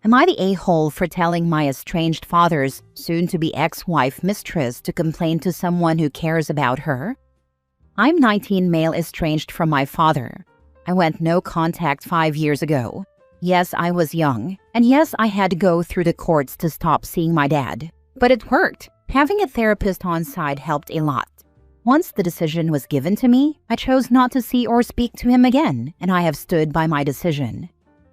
Am I the a-hole for telling my estranged father's soon-to-be ex-wife mistress to complain to someone who cares about her? I'm 19, male, estranged from my father. I went no contact 5 years ago. Yes, I was young, and yes, I had to go through the courts to stop seeing my dad. But it worked. Having a therapist on side helped a lot. Once the decision was given to me, I chose not to see or speak to him again, and I have stood by my decision.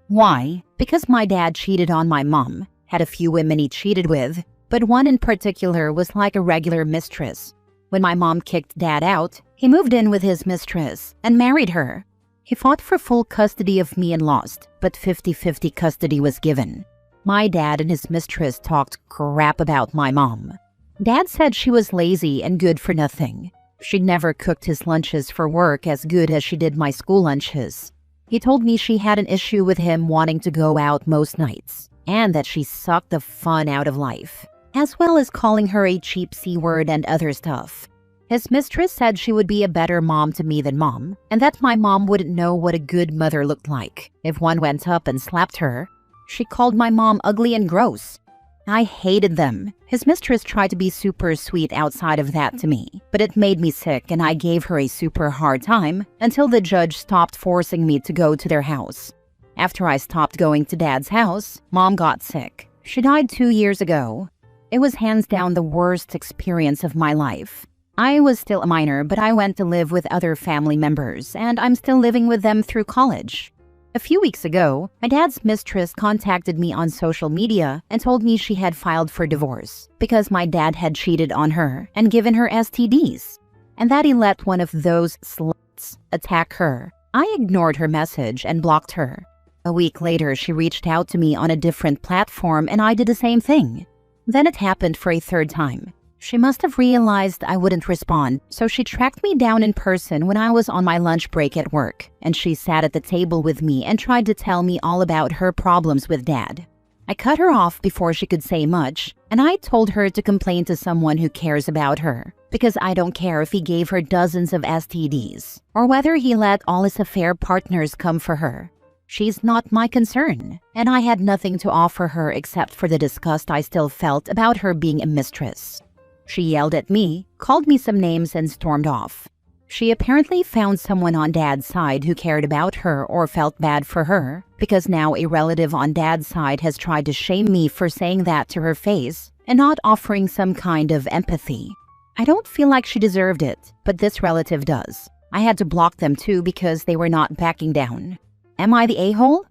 Why? Because my dad cheated on my mom, had a few women he cheated with, but one in particular was like a regular mistress. When my mom kicked dad out, he moved in with his mistress and married her. He fought for full custody of me and lost, but 50-50 custody was given. My dad and his mistress talked crap about my mom. Dad said she was lazy and good for nothing. She never cooked his lunches for work as good as she did my school lunches. He told me she had an issue with him wanting to go out most nights, and that she sucked the fun out of life, as well as calling her a cheap C-word and other stuff. His mistress said she would be a better mom to me than mom, and that my mom wouldn't know what a good mother looked like if one went up and slapped her. She called my mom ugly and gross. I hated them. His mistress tried to be super sweet outside of that to me, but it made me sick and I gave her a super hard time until the judge stopped forcing me to go to their house. After I stopped going to dad's house, mom got sick. She died 2 years ago. It was hands down the worst experience of my life. I was still a minor, but I went to live with other family members, and I'm still living with them through college. A few weeks ago, my dad's mistress contacted me on social media and told me she had filed for divorce because my dad had cheated on her and given her STDs, and that he let one of those sluts attack her. I ignored her message and blocked her. A week later, she reached out to me on a different platform and I did the same thing. Then it happened for a third time. She must have realized I wouldn't respond, so she tracked me down in person when I was on my lunch break at work, and she sat at the table with me and tried to tell me all about her problems with dad. I cut her off before she could say much, and I told her to complain to someone who cares about her, because I don't care if he gave her dozens of STDs, or whether he let all his affair partners come for her. She's not my concern, and I had nothing to offer her except for the disgust I still felt about her being a mistress. She yelled at me, called me some names, and stormed off. She apparently found someone on dad's side who cared about her or felt bad for her, because now a relative on dad's side has tried to shame me for saying that to her face and not offering some kind of empathy. I don't feel like she deserved it, but this relative does. I had to block them too because they were not backing down. Am I the a-hole?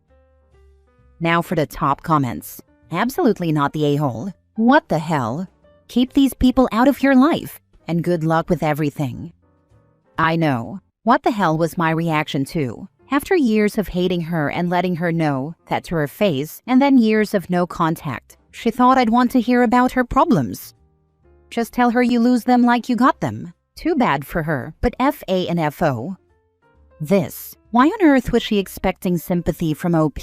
Now for the top comments. Absolutely not the a-hole. What the hell? Keep these people out of your life, and good luck with everything. I know. What the hell was my reaction too? After years of hating her and letting her know that to her face, and then years of no contact, she thought I'd want to hear about her problems. Just tell her you lose them like you got them. Too bad for her, but F.A. and F.O. This. Why on earth was she expecting sympathy from OP?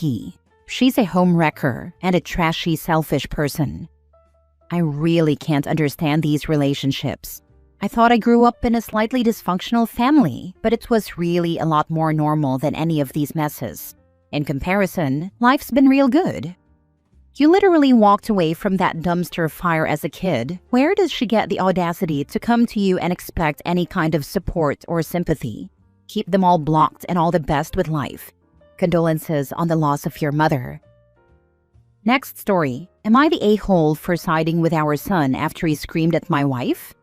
She's a home wrecker and a trashy, selfish person. I really can't understand these relationships. I thought I grew up in a slightly dysfunctional family, but it was really a lot more normal than any of these messes. In comparison, life's been real good. You literally walked away from that dumpster fire as a kid. Where does she get the audacity to come to you and expect any kind of support or sympathy? Keep them all blocked and all the best with life. Condolences on the loss of your mother. Next story. Am I the a-hole for siding with our son after he screamed at my wife?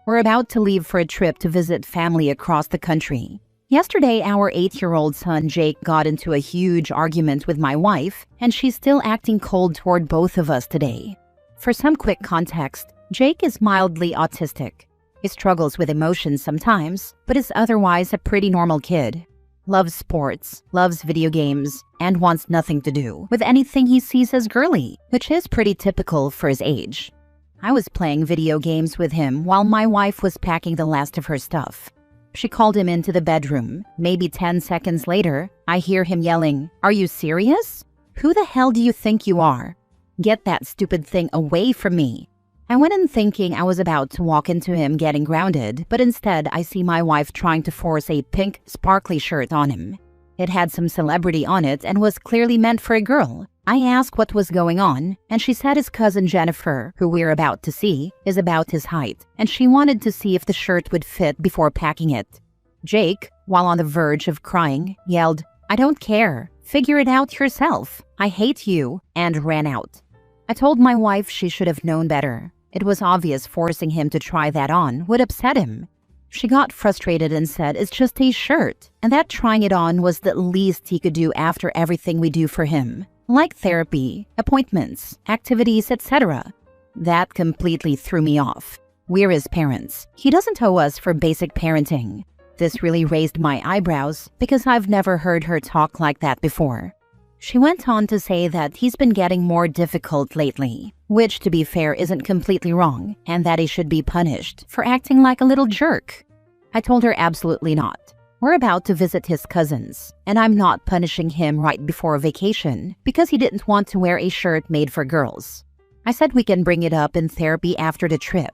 We're about to leave for a trip to visit family across the country. Yesterday, our 8-year-old son Jake got into a huge argument with my wife, and she's still acting cold toward both of us today. For some quick context, Jake is mildly autistic. He struggles with emotions sometimes, but is otherwise a pretty normal kid. Loves sports, loves video games, and wants nothing to do with anything he sees as girly, which is pretty typical for his age. I was playing video games with him while my wife was packing the last of her stuff. She called him into the bedroom. Maybe 10 seconds later, I hear him yelling, "Are you serious? Who the hell do you think you are? Get that stupid thing away from me." I went in thinking I was about to walk into him getting grounded, but instead I see my wife trying to force a pink, sparkly shirt on him. It had some celebrity on it and was clearly meant for a girl. I asked what was going on, and she said his cousin Jennifer, who we're about to see, is about his height, and she wanted to see if the shirt would fit before packing it. Jake, while on the verge of crying, yelled, "I don't care. Figure it out yourself. I hate you," and ran out. I told my wife she should have known better. It was obvious forcing him to try that on would upset him. She got frustrated and said it's just a shirt, and that trying it on was the least he could do after everything we do for him, like therapy, appointments, activities, etc. That completely threw me off. We're his parents. He doesn't owe us for basic parenting. This really raised my eyebrows because I've never heard her talk like that before. She went on to say that he's been getting more difficult lately, which, to be fair, isn't completely wrong, and that he should be punished for acting like a little jerk. I told her absolutely not. We're about to visit his cousins, and I'm not punishing him right before vacation because he didn't want to wear a shirt made for girls. I said we can bring it up in therapy after the trip.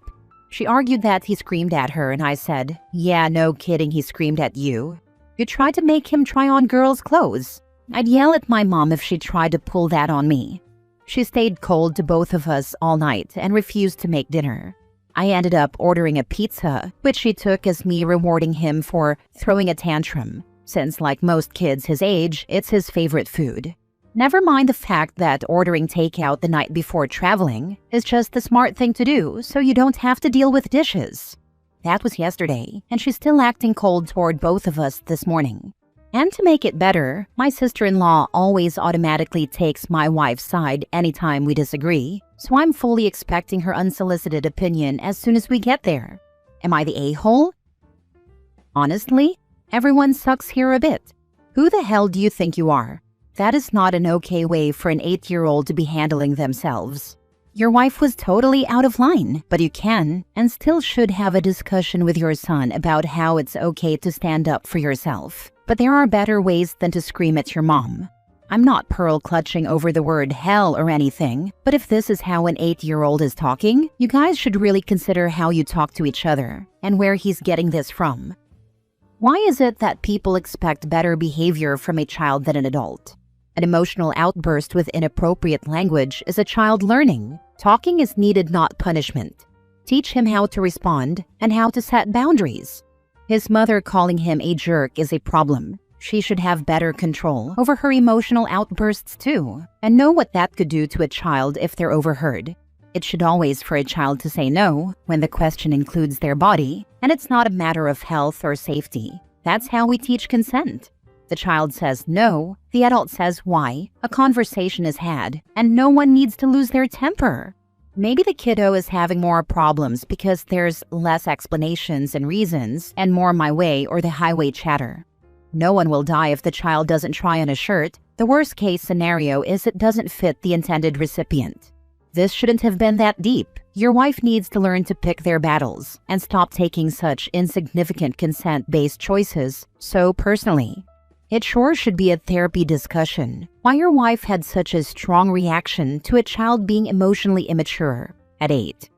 She argued that he screamed at her, and I said, "Yeah, no kidding, he screamed at you. You tried to make him try on girls' clothes." I'd yell at my mom if she tried to pull that on me. She stayed cold to both of us all night and refused to make dinner. I ended up ordering a pizza, which she took as me rewarding him for throwing a tantrum, since like most kids his age, it's his favorite food. Never mind the fact that ordering takeout the night before traveling is just the smart thing to do so you don't have to deal with dishes. That was yesterday, and she's still acting cold toward both of us this morning. And to make it better, my sister-in-law always automatically takes my wife's side anytime we disagree, so I'm fully expecting her unsolicited opinion as soon as we get there. Am I the a-hole? Honestly, everyone sucks here a bit. Who the hell do you think you are? That is not an okay way for an 8-year-old to be handling themselves. Your wife was totally out of line, but you can and still should have a discussion with your son about how it's okay to stand up for yourself. But there are better ways than to scream at your mom. I'm not pearl clutching over the word hell or anything, but if this is how an 8-year-old is talking, you guys should really consider how you talk to each other and where he's getting this from. Why is it that people expect better behavior from a child than an adult? An emotional outburst with inappropriate language is a child learning. Talking is needed, not punishment. Teach him how to respond and how to set boundaries. His mother calling him a jerk is a problem. She should have better control over her emotional outbursts too, and know what that could do to a child if they're overheard. It should always for a child to say no when the question includes their body, and it's not a matter of health or safety. That's how we teach consent. The child says no, the adult says why, a conversation is had, and no one needs to lose their temper. Maybe the kiddo is having more problems because there's less explanations and reasons and more my way or the highway chatter. No one will die if the child doesn't try on a shirt. The worst case scenario is it doesn't fit the intended recipient. This shouldn't have been that deep. Your wife needs to learn to pick their battles and stop taking such insignificant consent-based choices so personally. It sure should be a therapy discussion why your wife had such a strong reaction to a child being emotionally immature at 8.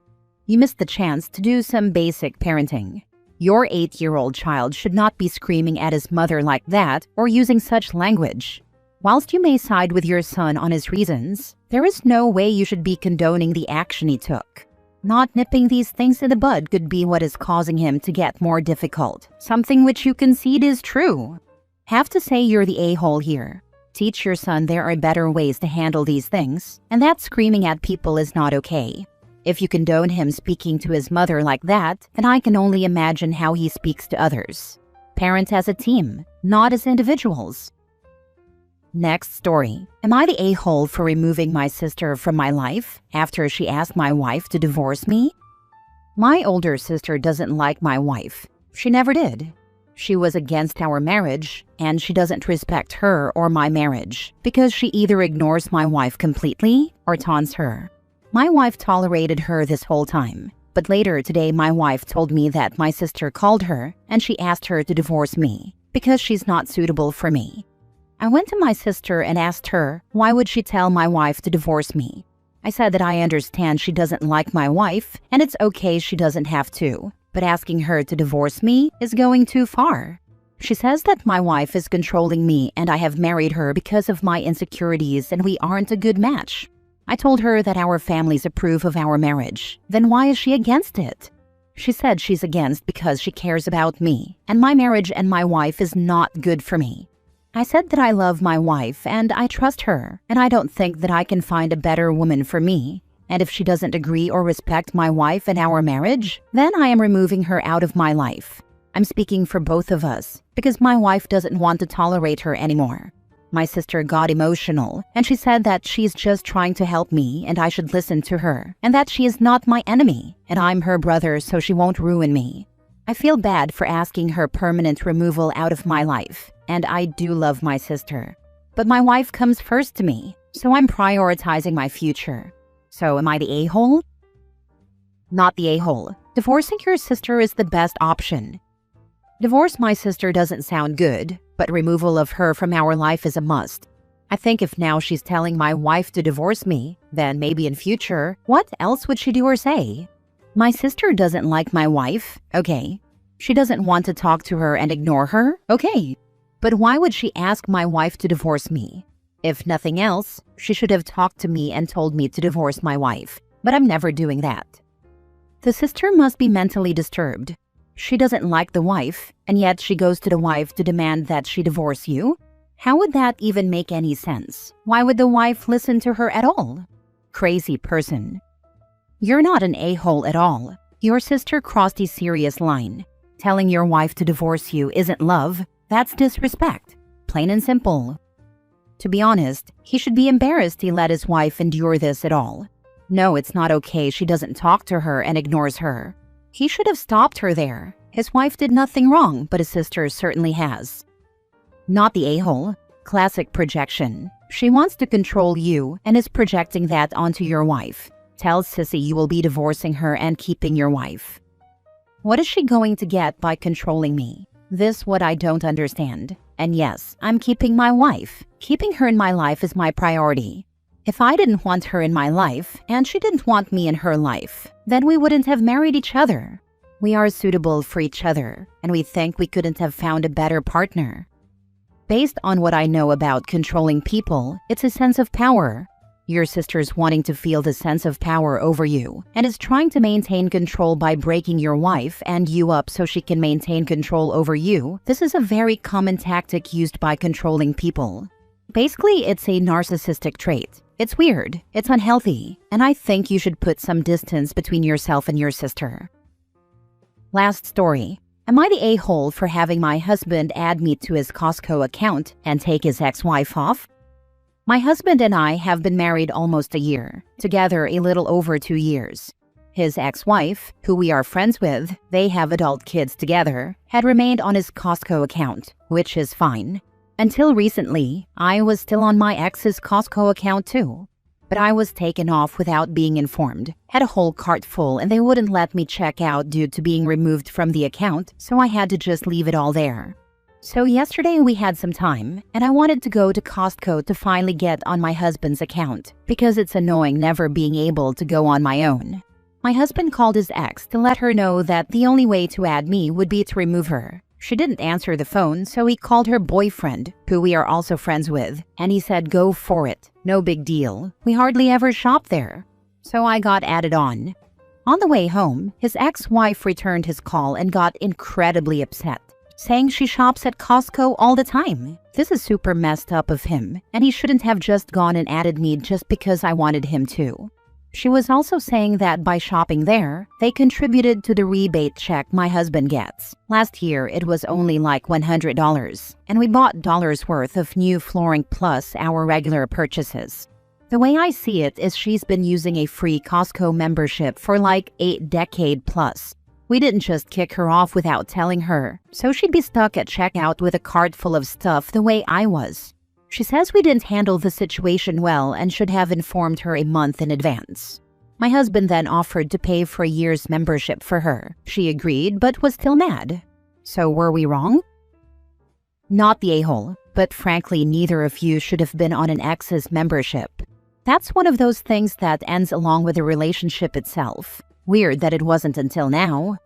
You missed the chance to do some basic parenting. Your 8-year-old child should not be screaming at his mother like that or using such language. Whilst you may side with your son on his reasons, there is no way you should be condoning the action he took. Not nipping these things in the bud could be what is causing him to get more difficult, something which you concede is true. Have to say you're the a-hole here. Teach your son there are better ways to handle these things, and that screaming at people is not okay. If you condone him speaking to his mother like that, then I can only imagine how he speaks to others. Parent as a team, not as individuals. Next story. Am I the a-hole for removing my sister from my life after she asked my wife to divorce me? My older sister doesn't like my wife. She never did. She was against our marriage, and she doesn't respect her or my marriage because she either ignores my wife completely or taunts her. My wife tolerated her this whole time, but later today my wife told me that my sister called her and she asked her to divorce me because she's not suitable for me. I went to my sister and asked her why would she tell my wife to divorce me. I said that I understand she doesn't like my wife and it's okay she doesn't have to. But asking her to divorce me is going too far. She says that my wife is controlling me and I have married her because of my insecurities and we aren't a good match. I told her that our families approve of our marriage. Then why is she against it? She said she's against because she cares about me, and my marriage and my wife is not good for me. I said that I love my wife and I trust her, and I don't think that I can find a better woman for me. And if she doesn't agree or respect my wife and our marriage, then I am removing her out of my life. I'm speaking for both of us, because my wife doesn't want to tolerate her anymore. My sister got emotional, and she said that she's just trying to help me and I should listen to her, and that she is not my enemy, and I'm her brother so she won't ruin me. I feel bad for asking her permanent removal out of my life, and I do love my sister. But my wife comes first to me, so I'm prioritizing my future. So am I the a-hole? Not the a-hole. Divorcing your sister is the best option. Divorce my sister doesn't sound good, but removal of her from our life is a must. I think if now she's telling my wife to divorce me, then maybe in future, what else would she do or say? My sister doesn't like my wife, okay. She doesn't want to talk to her and ignore her, okay. But why would she ask my wife to divorce me? If nothing else, she should have talked to me and told me to divorce my wife, but I'm never doing that. The sister must be mentally disturbed. She doesn't like the wife, and yet she goes to the wife to demand that she divorce you? How would that even make any sense? Why would the wife listen to her at all? Crazy person. You're not an a-hole at all. Your sister crossed a serious line. Telling your wife to divorce you isn't love, that's disrespect. Plain and simple. To be honest, he should be embarrassed he let his wife endure this at all. No, it's not okay she doesn't talk to her and ignores her. He should have stopped her there. His wife did nothing wrong, but his sister certainly has. Not the a-hole. Classic projection. She wants to control you and is projecting that onto your wife. Tell Sissy you will be divorcing her and keeping your wife. What is she going to get by controlling me? This what I don't understand. And yes, I'm keeping my wife. Keeping her in my life is my priority. If I didn't want her in my life, and she didn't want me in her life, then we wouldn't have married each other. We are suitable for each other, and we think we couldn't have found a better partner. Based on what I know about controlling people, it's a sense of power. Your sister's wanting to feel the sense of power over you, and is trying to maintain control by breaking your wife and you up so she can maintain control over you. This is a very common tactic used by controlling people. Basically, it's a narcissistic trait. It's weird, it's unhealthy, and I think you should put some distance between yourself and your sister. Last story. Am I the a-hole for having my husband add me to his Costco account and take his ex-wife off? My husband and I have been married almost a year, together a little over 2 years. His ex-wife, who we are friends with, they have adult kids together, had remained on his Costco account, which is fine. Until recently, I was still on my ex's Costco account too. But I was taken off without being informed, had a whole cart full and they wouldn't let me check out due to being removed from the account, so I had to just leave it all there. So yesterday we had some time, and I wanted to go to Costco to finally get on my husband's account, because it's annoying never being able to go on my own. My husband called his ex to let her know that the only way to add me would be to remove her. She didn't answer the phone, so he called her boyfriend, who we are also friends with, and he said go for it, no big deal. We hardly ever shop there. So I got added on. On the way home, his ex-wife returned his call and got incredibly upset, saying she shops at Costco all the time. This is super messed up of him, and he shouldn't have just gone and added me just because I wanted him to. She was also saying that by shopping there, they contributed to the rebate check my husband gets. Last year, it was only like $100, and we bought dollars worth of new flooring plus our regular purchases. The way I see it is she's been using a free Costco membership for like 8 decades plus. We didn't just kick her off without telling her, so she'd be stuck at checkout with a cart full of stuff the way I was. She says we didn't handle the situation well and should have informed her a month in advance. My husband then offered to pay for a year's membership for her. She agreed, but was still mad. So were we wrong? Not the a-hole, but frankly, neither of you should have been on an ex's membership. That's one of those things that ends along with the relationship itself. Weird that it wasn't until now.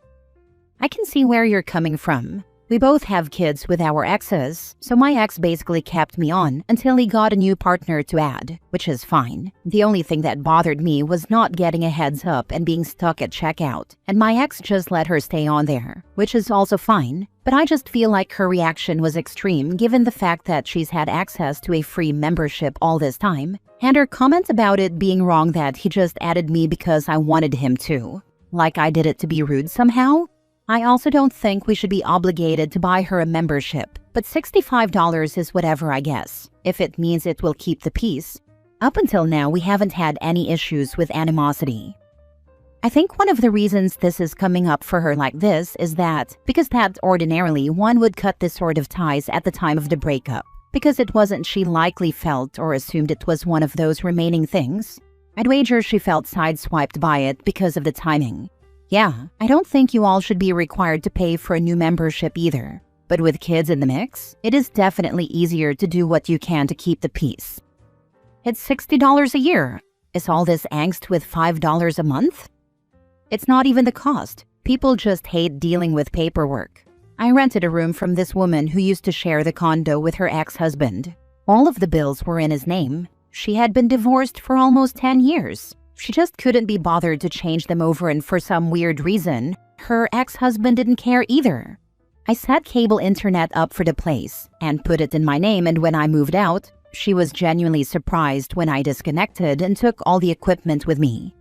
I can see where you're coming from. We both have kids with our exes, so my ex basically kept me on until he got a new partner to add, which is fine. The only thing that bothered me was not getting a heads up and being stuck at checkout, and my ex just let her stay on there, which is also fine. But I just feel like her reaction was extreme given the fact that she's had access to a free membership all this time, and her comment about it being wrong that he just added me because I wanted him to. Like I did it to be rude somehow? I also don't think we should be obligated to buy her a membership, but $65 is whatever I guess, if it means it will keep the peace. Up until now, we haven't had any issues with animosity. I think one of the reasons this is coming up for her like this is because ordinarily one would cut this sort of ties at the time of the breakup, because it wasn't she likely felt or assumed it was one of those remaining things. I'd wager she felt sideswiped by it because of the timing. Yeah, I don't think you all should be required to pay for a new membership either. But with kids in the mix, it is definitely easier to do what you can to keep the peace. It's $60 a year. Is all this angst with $5 a month? It's not even the cost. People just hate dealing with paperwork. I rented a room from this woman who used to share the condo with her ex-husband. All of the bills were in his name. She had been divorced for almost 10 years. She just couldn't be bothered to change them over, and for some weird reason, her ex-husband didn't care either. I set cable internet up for the place and put it in my name, and when I moved out, she was genuinely surprised when I disconnected and took all the equipment with me.